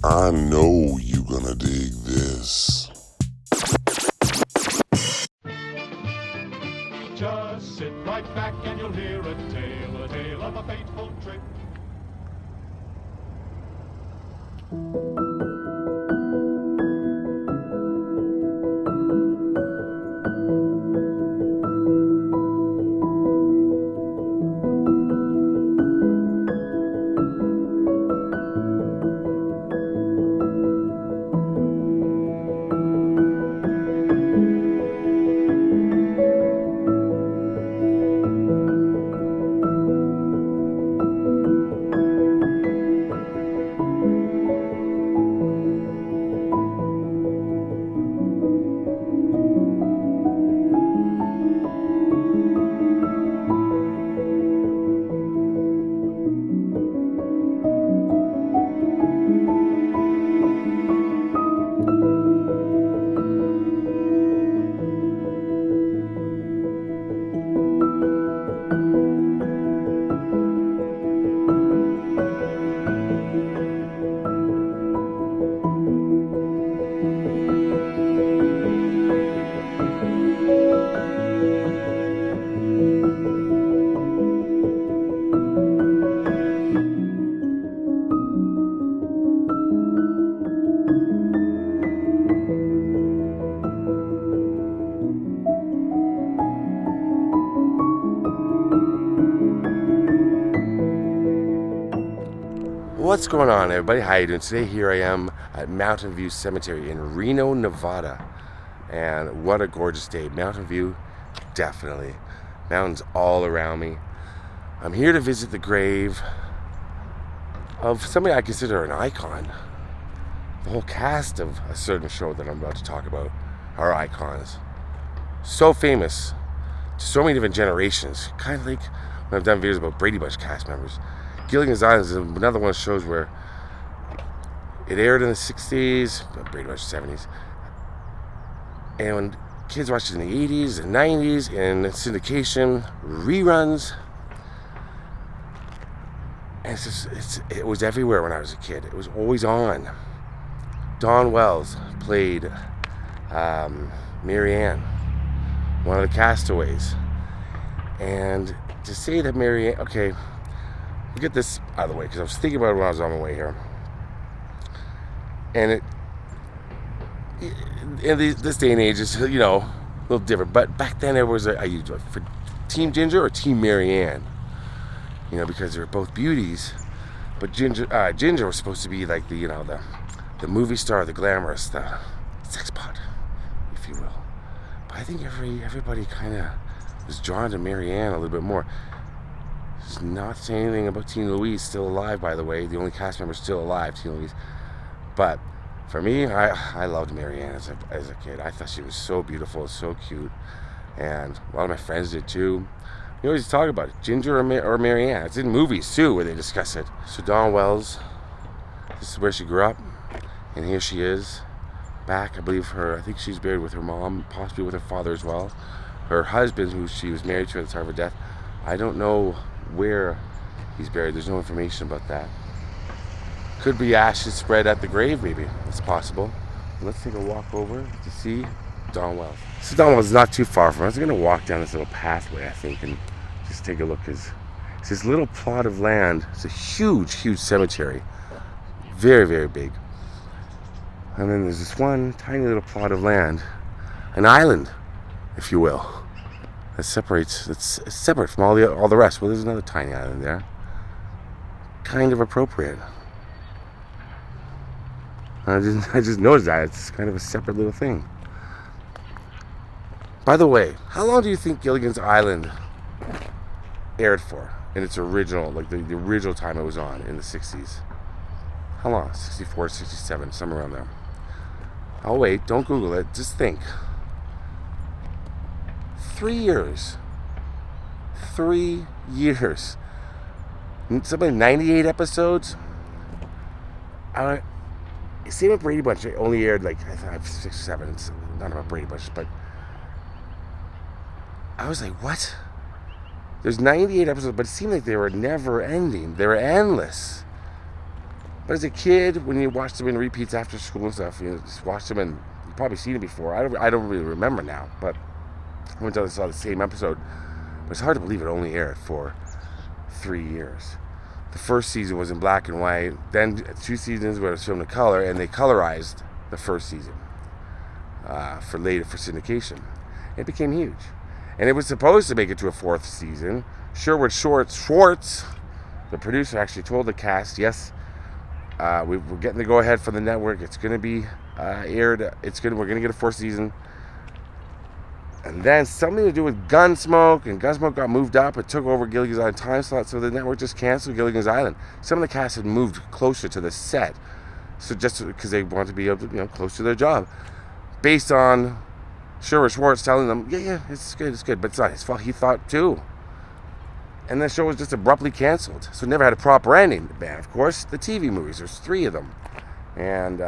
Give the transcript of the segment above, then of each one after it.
I know you gonna dig this. Just sit right back and you'll hear a tale of a fateful trip. What's going on, everybody? How you doing? Today here I am at Mountain View Cemetery in Reno, Nevada. And what a gorgeous day. Mountain View, definitely. Mountains all around me. I'm here to visit the grave of somebody I consider an icon. The whole cast of a certain show that I'm about to talk about are icons. So famous to so many different generations. Kind of like when I've done videos about Brady Bunch cast members. Gilligan's Island is another one of those shows where it aired in the 60s, pretty much 70s. And when kids watched it in the 80s and 90s, in syndication, reruns. And it was everywhere when I was a kid. It was always on. Dawn Wells played Mary Ann, one of the castaways. And to say that Mary Ann, okay, we'll get this out of the way because I was thinking about it when I was on my way here. And in this day and age is, a little different. But back then, it was are you for Team Ginger or Team Mary Ann? Because they were both beauties. But Ginger was supposed to be like the movie star, the glamorous, the sex pot, if you will. But I think everybody kind of was drawn to Mary Ann a little bit more. Not saying anything about Tina Louise, still alive, by the way. The only cast member still alive, Tina Louise. But for me, I loved Mary Ann as a kid. I thought she was so beautiful, so cute. And a lot of my friends did too. We always talk about it, Ginger or Mary Ann. It's in movies too where they discuss it. So Dawn Wells, this is where she grew up. And here she is, back. I think she's buried with her mom, possibly with her father as well. Her husband, who she was married to at the time of her death, I don't know where he's buried. There's no information about that. Could be ashes spread at the grave, maybe. It's possible. Let's take a walk over to see Dawn Wells. So Dawn Wells is not too far from us. I'm going to walk down this little pathway, I think, and just take a look. It's this little plot of land. It's a huge, huge cemetery. Very, very big. And then there's this one tiny little plot of land. An island, if you will. It's separate from all the rest. Well, there's another tiny island there. Kind of appropriate. I just noticed that. It's kind of a separate little thing. By the way, how long do you think Gilligan's Island aired for in its original, like the original time it was on in the 60s? How long? 64, 67, somewhere around there. Oh wait, don't Google it. Just think. 3 years. 3 years. Something 98 episodes. Same with Brady Bunch. It only aired like 6 or 7. It's not about Brady Bunch, but I was like, what? There's 98 episodes, but it seemed like they were never ending. They were endless. But as a kid, when you watched them in repeats after school and stuff, you just watched them and you've probably seen it before. I don't really remember now, but I went down and saw the same episode. But it's hard to believe it only aired for 3 years. The first season was in black and white. Then 2 seasons where it was filmed in color, and they colorized the first season for syndication. It became huge, and it was supposed to make it to a 4th season. Sherwood Schwartz, the producer, actually told the cast, "Yes, we're getting the go-ahead from the network. It's going to be aired. We're going to get a 4th season." And then something to do with Gunsmoke, and Gunsmoke got moved up. It took over Gilligan's Island time slot, so the network just canceled Gilligan's Island. Some of the cast had moved closer to the set, so just because they wanted to be able to, close to their job, based on Sherwood Schwartz telling them, "Yeah, it's good," but it's not his fault. He thought too. And the show was just abruptly canceled, so it never had a proper ending. And of course, the TV movies. There's 3 of them, and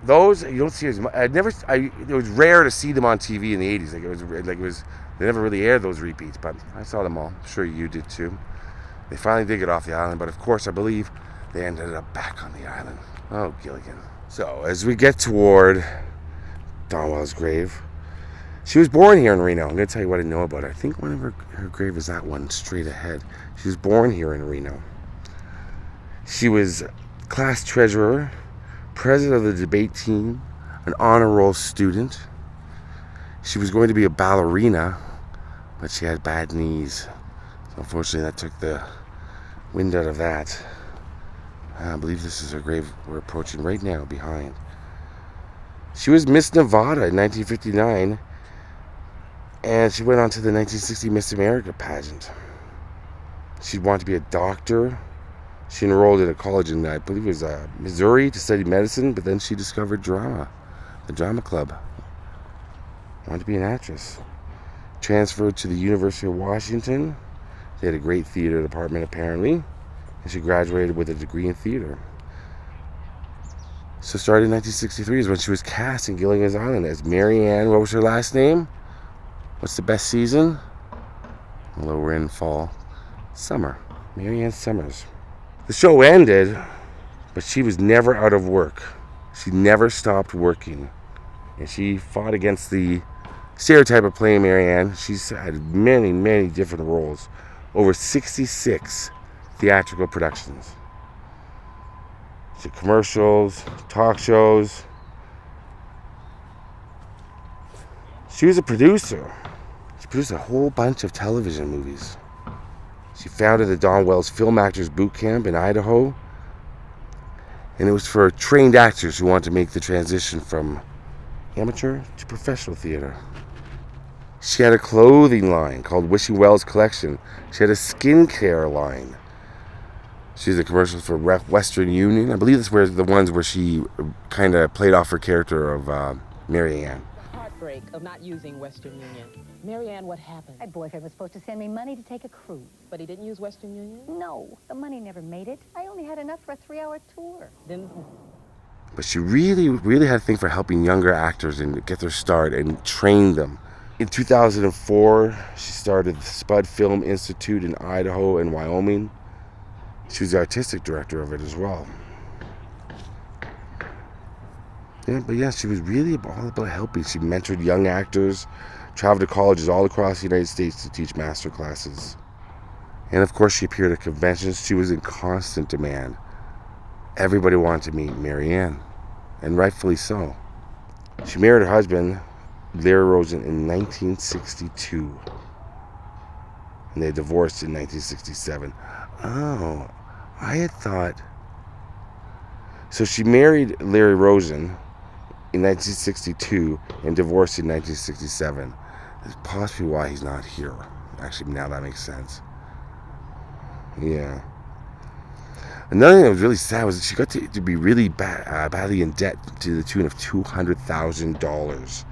those you don't see as much. It was rare to see them on TV in the 80s. They never really aired those repeats, but I saw them all. I'm sure you did too. They finally did get off the island, but of course I believe they ended up back on the island. Oh, Gilligan. So as we get toward Dawn Wells' grave, she was born here in Reno. I'm going to tell you what I know about her. I think one of her grave is that one straight ahead. She was born here in Reno. She was class treasurer, president of the debate team, an honor roll student. She was going to be a ballerina, but she had bad knees. So unfortunately, that took the wind out of that. I believe this is her grave we're approaching right now behind. She was Miss Nevada in 1959, and she went on to the 1960 Miss America Pageant. She wanted to be a doctor. She enrolled in a college in, I believe it was Missouri, to study medicine, but then she discovered drama, the drama club. Wanted to be an actress. Transferred to the University of Washington. They had a great theater department, apparently, and she graduated with a degree in theater. So starting in 1963 is when she was cast in Gilligan's Island as Mary Ann. What was her last name? What's the best season? Although we're in fall. Summer. Mary Ann Summers. The show ended, but she was never out of work. She never stopped working. And she fought against the stereotype of playing Mary Ann. She's had many, many different roles. Over 66 theatrical productions. She did commercials, talk shows. She was a producer. She produced a whole bunch of television movies. She founded the Dawn Wells Film Actors Boot Camp in Idaho. And it was for trained actors who wanted to make the transition from amateur to professional theater. She had a clothing line called Wishing Wells Collection. She had a skincare line. She did a commercial for Western Union. I believe that's where the ones where she kind of played off her character of Mary Ann. The heartbreak of not using Western Union. Mary Ann, what happened? My boyfriend was supposed to send me money to take a cruise. But he didn't use Western Union? No, the money never made it. I only had enough for a 3-hour tour. Then But she really, really had a thing for helping younger actors and get their start and train them. In 2004, she started the Spud Film Institute in Idaho and Wyoming. She was the artistic director of it as well. Yeah, she was really all about helping. She mentored young actors, traveled to colleges all across the United States to teach master classes. And of course, she appeared at conventions. She was in constant demand. Everybody wanted to meet Mary Ann, and rightfully so. She married her husband, Larry Rosen, in 1962. And they divorced in 1967. Oh, I had thought... So she married Larry Rosen in 1962 and divorced in 1967. That's possibly why he's not here. Actually, now that makes sense. Yeah. Another thing that was really sad was that she got to be really badly in debt to the tune of $200,000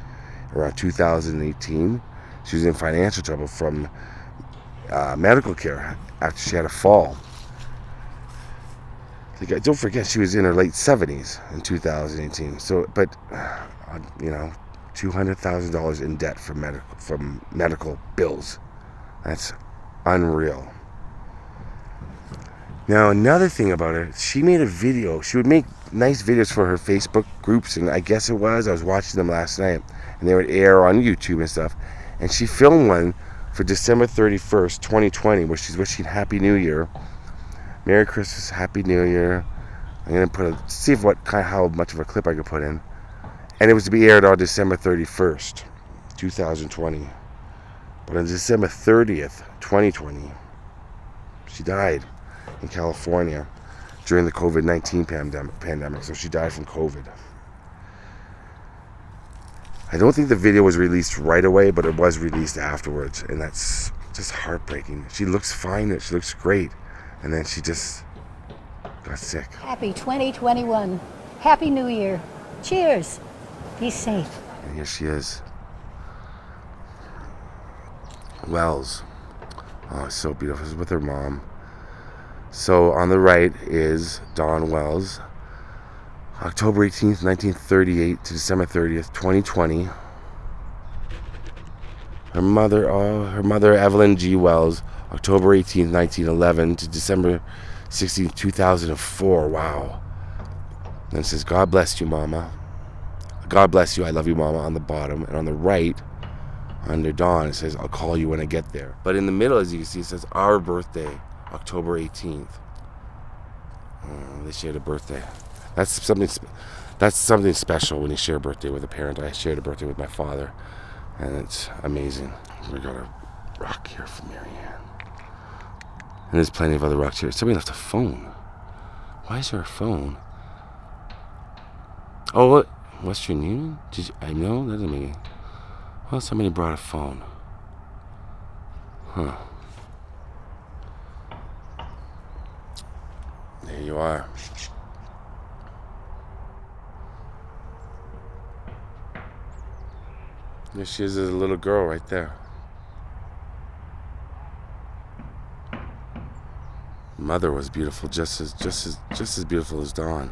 around 2018. She was in financial trouble from medical care after she had a fall. Don't forget, she was in her late 70s in 2018. So, but $200,000 in debt from medical bills. That's unreal. Now, another thing about her, she made a video. She would make nice videos for her Facebook groups, and I guess I was watching them last night, and they would air on YouTube and stuff. And she filmed one for December 31st, 2020, where she's wishing Happy New Year. Merry Christmas, Happy New Year. I'm going to see how much of a clip I could put in. And it was to be aired on December 31st, 2020. But on December 30th, 2020, she died in California during the COVID-19 pandemic. So she died from COVID. I don't think the video was released right away, but it was released afterwards. And that's just heartbreaking. She looks fine. She looks great. And then she just got sick. Happy 2021. Happy New Year. Cheers. Be safe. And here she is. Wells. Oh, so beautiful. She's with her mom. So on the right is Dawn Wells. October 18th, 1938 to December 30th, 2020. Her mother, Evelyn G. Wells, October 18th, 1911 to December 16th, 2004. Wow. And it says, God bless you, Mama. God bless you, I love you, Mama, on the bottom. And on the right, under Dawn, it says, I'll call you when I get there. But in the middle, as you can see, it says, our birthday, October 18th. They shared a birthday. That's something special when you share a birthday with a parent. I shared a birthday with my father, and it's amazing. We got a rock here for Marianne. And there's plenty of other rocks here. Somebody left a phone. Why is there a phone? Oh, what? Western Union? I know? That doesn't mean... Well, somebody brought a phone. Huh. There you are. There she is as a little girl right there. Mother was beautiful, just as beautiful as Dawn.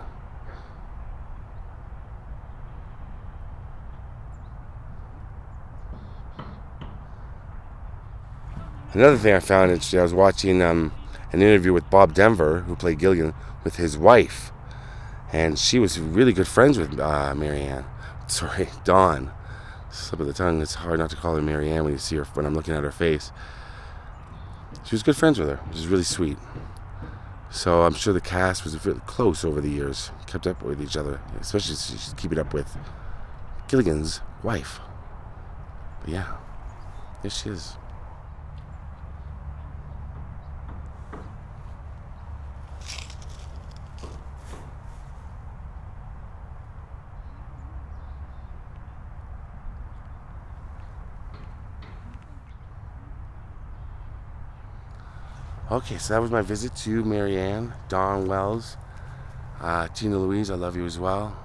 Another thing I found interesting, I was watching an interview with Bob Denver, who played Gilligan, with his wife. And she was really good friends with Dawn. Slip of the tongue, it's hard not to call her Marianne when you see her, when I'm looking at her face. She was good friends with her, which is really sweet. So I'm sure the cast was really close over the years, kept up with each other, especially she's keeping up with Gilligan's wife. But yeah, there she is. Okay, so that was my visit to Marianne, Dawn Wells. Tina Louise, I love you as well.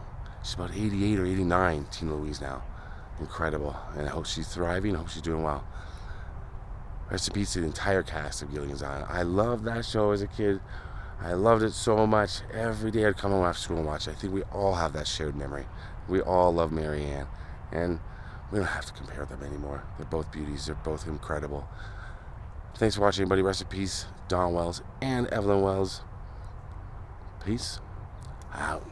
She's about 88 or 89, Tina Louise now. Incredible. And I hope she's thriving. I hope she's doing well. Rest in peace to the entire cast of Gilligan's Island. I loved that show as a kid. I loved it so much. Every day I'd come home after school and watch it. I think we all have that shared memory. We all love Marianne. And we don't have to compare them anymore. They're both beauties. They're both incredible. Thanks for watching, everybody. Rest in peace, Dawn Wells and Evelyn Wells. Peace out.